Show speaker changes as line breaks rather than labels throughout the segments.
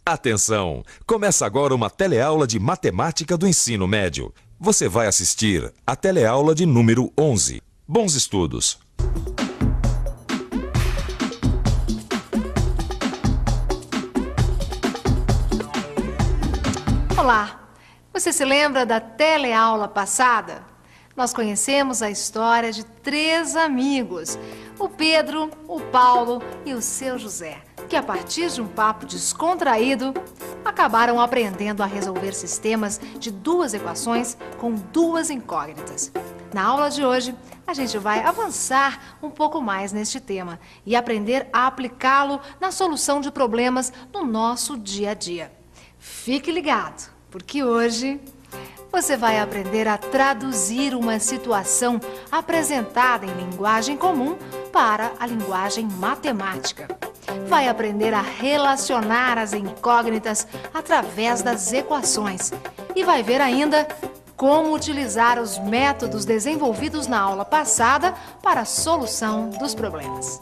Atenção! Começa agora uma teleaula de matemática do ensino médio. Você vai assistir a teleaula de número 11. Bons estudos!
Olá! Você se lembra da teleaula passada? Nós conhecemos a história de 3 amigos, o Pedro, o Paulo e o seu José, que a partir de um papo descontraído, acabaram aprendendo a resolver sistemas de 2 equações com 2 incógnitas. Na aula de hoje, a gente vai avançar um pouco mais neste tema e aprender a aplicá-lo na solução de problemas no nosso dia a dia. Fique ligado, porque hoje você vai aprender a traduzir uma situação apresentada em linguagem comum para a linguagem matemática. Vai aprender a relacionar as incógnitas através das equações e vai ver ainda como utilizar os métodos desenvolvidos na aula passada para a solução dos problemas.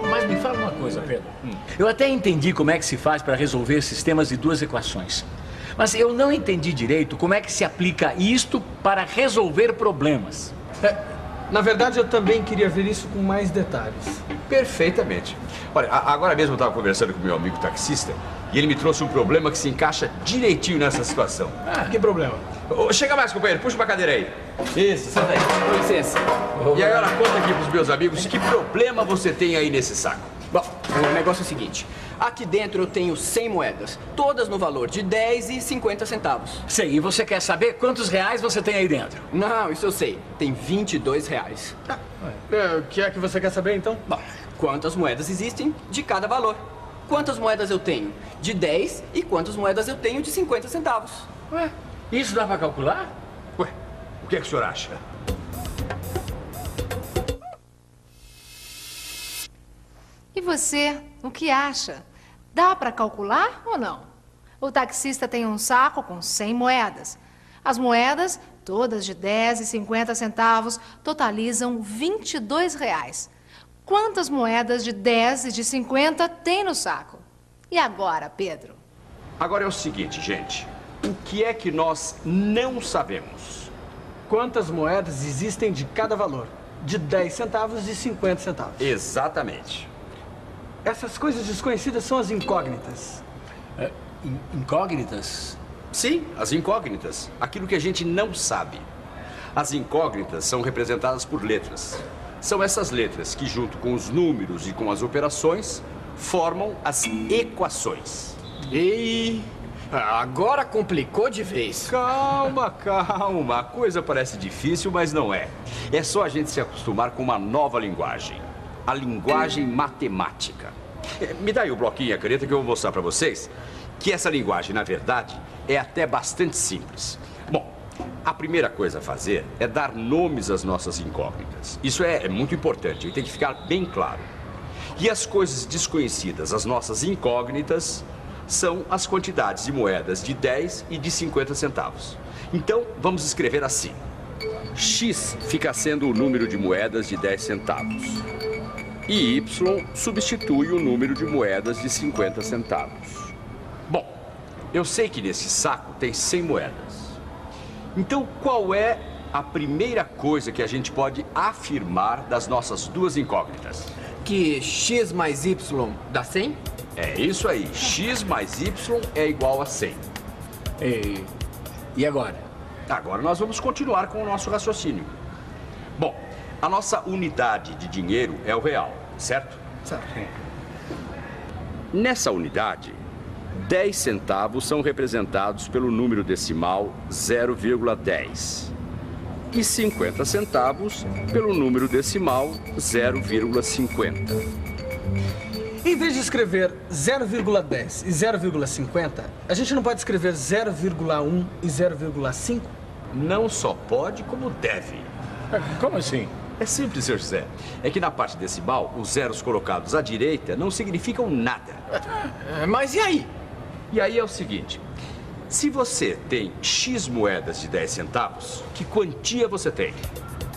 Mas me fala uma coisa, Pedro. Eu até entendi como é que se faz para resolver sistemas de 2 equações. Mas eu não entendi direito como é que se aplica isto para resolver problemas.
Na verdade, eu também queria ver isso com mais detalhes.
Perfeitamente. Olha, agora mesmo eu estava conversando com meu amigo taxista e ele me trouxe um problema que se encaixa direitinho nessa situação.
Que problema?
Chega mais, companheiro, puxa uma cadeira aí.
Isso, senta aí.
Com licença. E agora conta aqui pros meus amigos que problema você tem aí nesse saco.
Bom, o negócio é o seguinte. Aqui dentro eu tenho 100 moedas, todas no valor de 10 e 50 centavos.
Sei, e você quer saber quantos reais você tem aí dentro?
Não, isso eu sei. Tem 22 reais.
O que é que você quer saber, então?
Bom, quantas moedas existem de cada valor? Quantas moedas eu tenho de 10 e quantas moedas eu tenho de 50 centavos?
Ué, isso dá para calcular?
Ué, o que é que o senhor acha?
E você, o que acha? Dá para calcular ou não? O taxista tem um saco com 100 moedas. As moedas, todas de 10 e 50 centavos, totalizam 22 reais. Quantas moedas de 10 e de 50 tem no saco? E agora, Pedro?
Agora é o seguinte, gente. O que é que nós não sabemos?
Quantas moedas existem de cada valor? De 10 centavos e 50 centavos.
Exatamente.
Essas coisas desconhecidas são as incógnitas.
Incógnitas?
Sim, as incógnitas. Aquilo que a gente não sabe. As incógnitas são representadas por letras. São essas letras que, junto com os números e com as operações, formam as equações.
E agora complicou de vez.
Calma, calma. A coisa parece difícil, mas não é. É só a gente se acostumar com uma nova linguagem. A linguagem matemática. Me dá aí o bloquinho e a caneta que eu vou mostrar para vocês que essa linguagem, na verdade, é até bastante simples. Bom, a primeira coisa a fazer é dar nomes às nossas incógnitas. Isso é muito importante e tem que ficar bem claro. E as coisas desconhecidas, as nossas incógnitas, são as quantidades de moedas de 10 e de 50 centavos. Então, vamos escrever assim. X fica sendo o número de moedas de 10 centavos. E Y substitui o número de moedas de 50 centavos. Bom, eu sei que nesse saco tem 100 moedas. Então, qual é a primeira coisa que a gente pode afirmar das nossas 2 incógnitas?
Que X mais Y dá 100?
É isso aí. X mais Y é igual a 100.
E agora?
Agora nós vamos continuar com o nosso raciocínio. Bom, a nossa unidade de dinheiro é o real, certo?
Certo.
Nessa unidade, 10 centavos são representados pelo número decimal 0,10 e 50 centavos pelo número decimal 0,50.
Em vez de escrever 0,10 e 0,50, a gente não pode escrever 0,1 e 0,5?
Não só pode, como deve.
Como assim?
É simples, Sr. José. É que na parte decimal, os zeros colocados à direita não significam nada.
Mas e aí?
E aí é o seguinte. Se você tem X moedas de 10 centavos, que quantia você tem?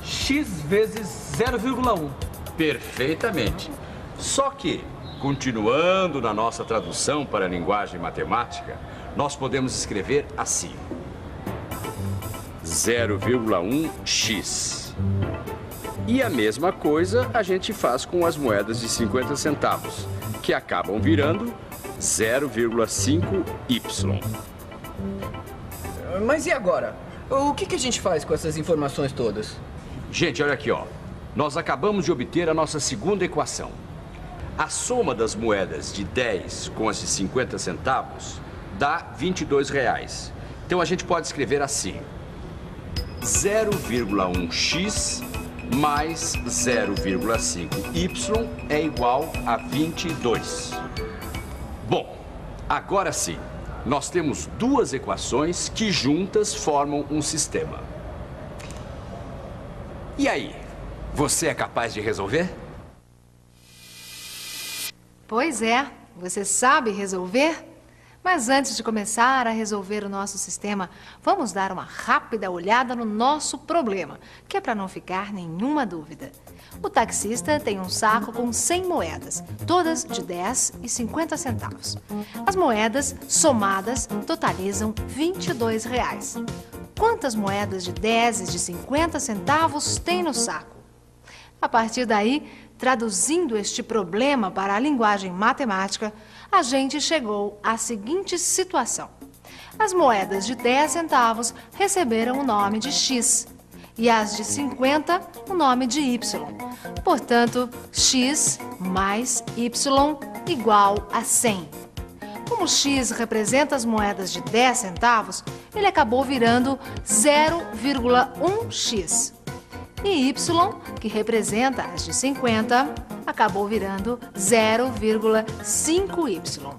x vezes 0,1.
Perfeitamente. Só que, continuando na nossa tradução para a linguagem matemática, nós podemos escrever assim: 0,1x. E a mesma coisa a gente faz com as moedas de 50 centavos, que acabam virando 0,5y.
Mas e agora? O que a gente faz com essas informações todas?
Gente, olha aqui, ó. Nós acabamos de obter a nossa segunda equação. A soma das moedas de 10 com as de 50 centavos dá R$22. Então a gente pode escrever assim: 0,1x mais 0,5y é igual a 22. Bom, agora sim, nós temos duas equações que juntas formam um sistema. E aí, você é capaz de resolver?
Pois é, você sabe resolver? Mas antes de começar a resolver o nosso sistema, vamos dar uma rápida olhada no nosso problema, que é para não ficar nenhuma dúvida. O taxista tem um saco com 100 moedas, todas de 10 e 50 centavos. As moedas, somadas, totalizam R$22. Quantas moedas de 10 e de 50 centavos tem no saco? A partir daí, traduzindo este problema para a linguagem matemática, a gente chegou à seguinte situação. As moedas de 10 centavos receberam o nome de X e as de 50 o nome de Y. Portanto, X mais Y igual a 100. Como X representa as moedas de 10 centavos, ele acabou virando 0,1x. E Y, que representa as de 50, acabou virando 0,5y.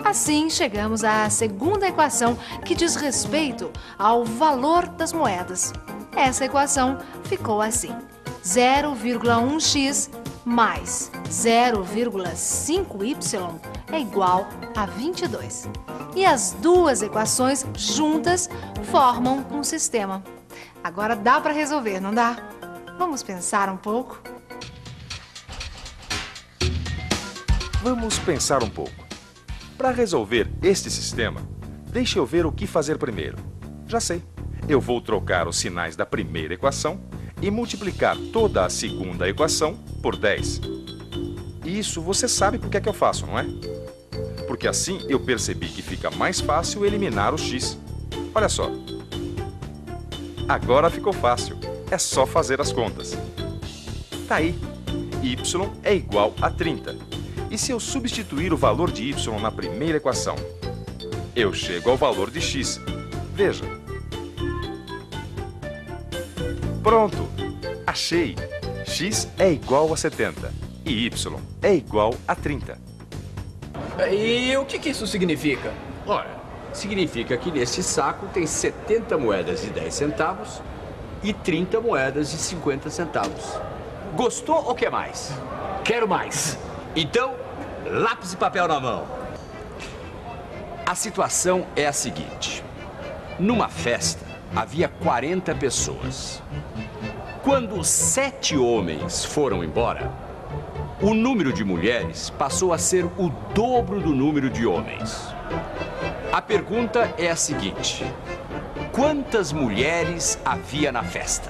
Assim, chegamos à segunda equação, que diz respeito ao valor das moedas. Essa equação ficou assim: 0,1x mais 0,5y é igual a 22. E as duas equações juntas formam um sistema. Agora dá para resolver, não dá? Vamos pensar um pouco?
Vamos pensar um pouco. Para resolver este sistema, deixe eu ver o que fazer primeiro. Já sei. Eu vou trocar os sinais da primeira equação e multiplicar toda a segunda equação por 10. Isso você sabe por que é que eu faço, não é? Porque assim eu percebi que fica mais fácil eliminar o x. Olha só. Agora ficou fácil. É só fazer as contas. Tá aí. Y é igual a 30. E se eu substituir o valor de y na primeira equação? Eu chego ao valor de x. Veja. Pronto! Achei! X é igual a 70 e y é igual a 30.
E o que isso significa?
Ora, significa que neste saco tem 70 moedas de 10 centavos e 30 moedas de 50 centavos. Gostou ou quer mais?
Quero mais.
Então, lápis e papel na mão. A situação é a seguinte. Numa festa, havia 40 pessoas. Quando 7 homens foram embora, o número de mulheres passou a ser o dobro do número de homens. A pergunta é a seguinte: quantas mulheres havia na festa?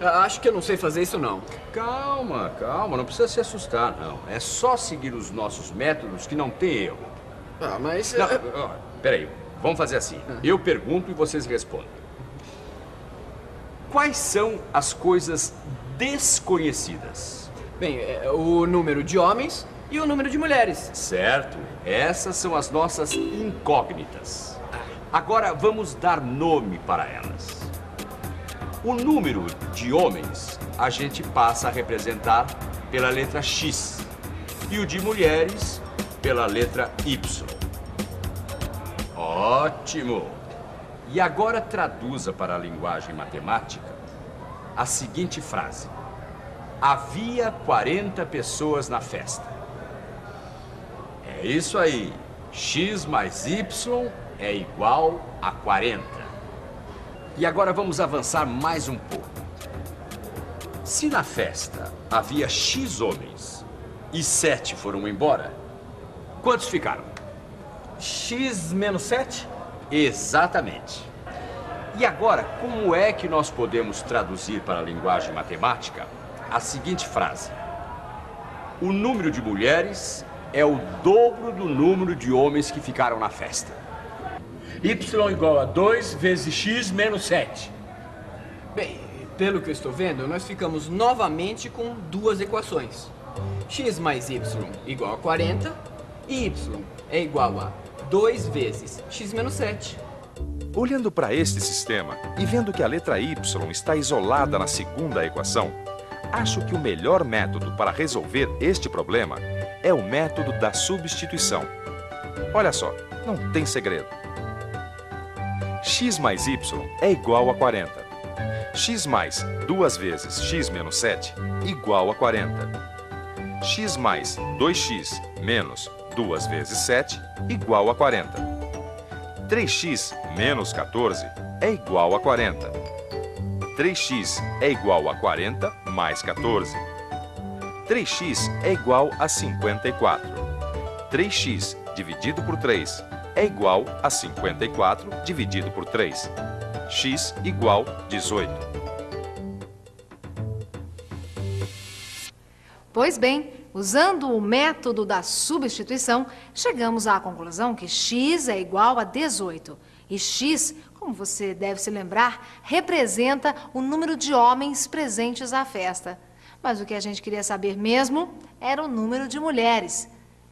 Acho que eu não sei fazer isso, não.
Calma, calma, não precisa se assustar, não. É só seguir os nossos métodos que não tem erro.
Ah, mas...
Não, peraí, vamos fazer assim. Eu pergunto e vocês respondem. Quais são as coisas desconhecidas?
Bem, o número de homens e o número de mulheres.
Certo, essas são as nossas incógnitas. Agora vamos dar nome para elas. O número de homens a gente passa a representar pela letra X e o de mulheres pela letra Y. Ótimo! E agora traduza para a linguagem matemática a seguinte frase: havia 40 pessoas na festa. É isso aí. X mais Y é igual a 40. E agora vamos avançar mais um pouco. Se na festa havia X homens e 7 foram embora, quantos ficaram?
X menos 7?
Exatamente. E agora, como é que nós podemos traduzir para a linguagem matemática a seguinte frase? O número de mulheres é o dobro do número de homens que ficaram na festa.
Y igual a 2 vezes x menos 7.
Bem, pelo que eu estou vendo, nós ficamos novamente com duas equações. X mais y igual a 40 e y é igual a 2 vezes x menos 7.
Olhando para este sistema e vendo que a letra y está isolada na segunda equação, acho que o melhor método para resolver este problema é o método da substituição. Olha só, não tem segredo. X mais y é igual a 40. X mais 2 vezes x menos 7 igual a 40. X mais 2x menos 2 vezes 7 igual a 40. 3x menos 14 é igual a 40. 3x é igual a 40 mais 14. 3x é igual a 54. 3x dividido por 3 é igual a 54 dividido por 3. X igual 18.
Pois bem, usando o método da substituição, chegamos à conclusão que x é igual a 18. E x, como você deve se lembrar, representa o número de homens presentes à festa. Mas o que a gente queria saber mesmo era o número de mulheres.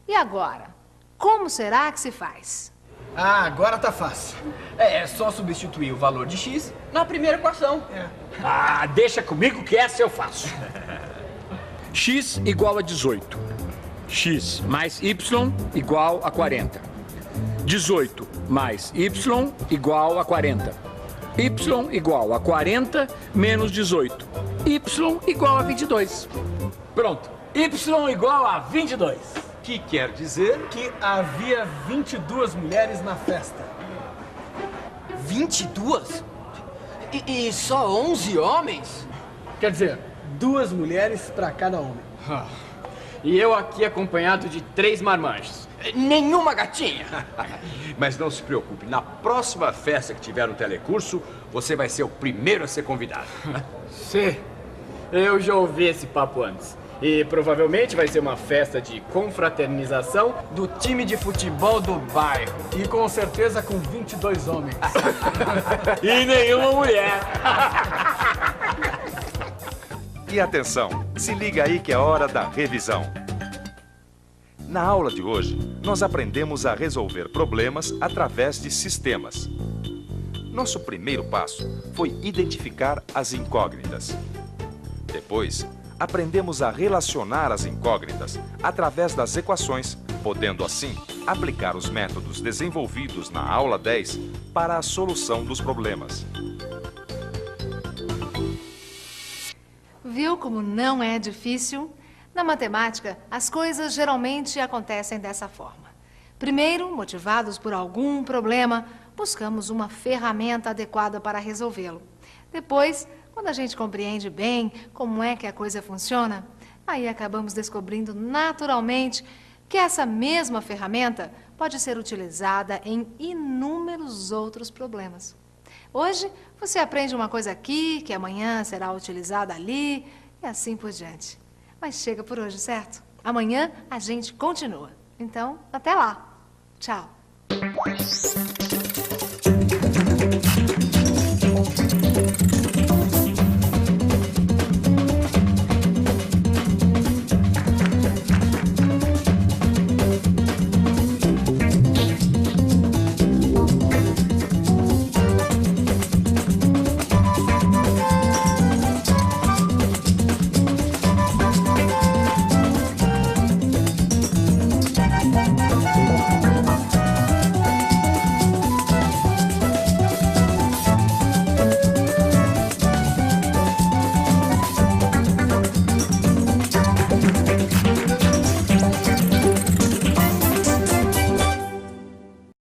E agora? Como será que se faz?
Ah, agora tá fácil.
É só substituir o valor de x na primeira equação.
Ah, deixa comigo que essa eu faço. X igual a 18. X mais y igual a 40. 18 mais y igual a 40. Y igual a 40 menos 18. Y igual a 22. Pronto. Y igual a 22.
Que quer dizer
Que havia 22 mulheres na festa.
22? E só 11 homens?
Quer dizer, 2 mulheres para cada homem.
E eu aqui acompanhado de 3 marmanjos. Nenhuma gatinha.
Mas não se preocupe, na próxima festa que tiver no telecurso, você vai ser o primeiro a ser convidado.
Sim, eu já ouvi esse papo antes. E provavelmente vai ser uma festa de confraternização do time de futebol do bairro.
E com certeza com 22 homens.
E nenhuma mulher.
E atenção, se liga aí que é hora da revisão. Na aula de hoje, nós aprendemos a resolver problemas através de sistemas. Nosso primeiro passo foi identificar as incógnitas. Depois, aprendemos a relacionar as incógnitas através das equações, podendo assim aplicar os métodos desenvolvidos na aula 10 para a solução dos problemas.
Viu como não é difícil? Na matemática, as coisas geralmente acontecem dessa forma. Primeiro, motivados por algum problema, buscamos uma ferramenta adequada para resolvê-lo. Depois, quando a gente compreende bem como é que a coisa funciona, aí acabamos descobrindo naturalmente que essa mesma ferramenta pode ser utilizada em inúmeros outros problemas. Hoje, você aprende uma coisa aqui, que amanhã será utilizada ali, e assim por diante. Mas chega por hoje, certo? Amanhã a gente continua. Então, até lá. Tchau.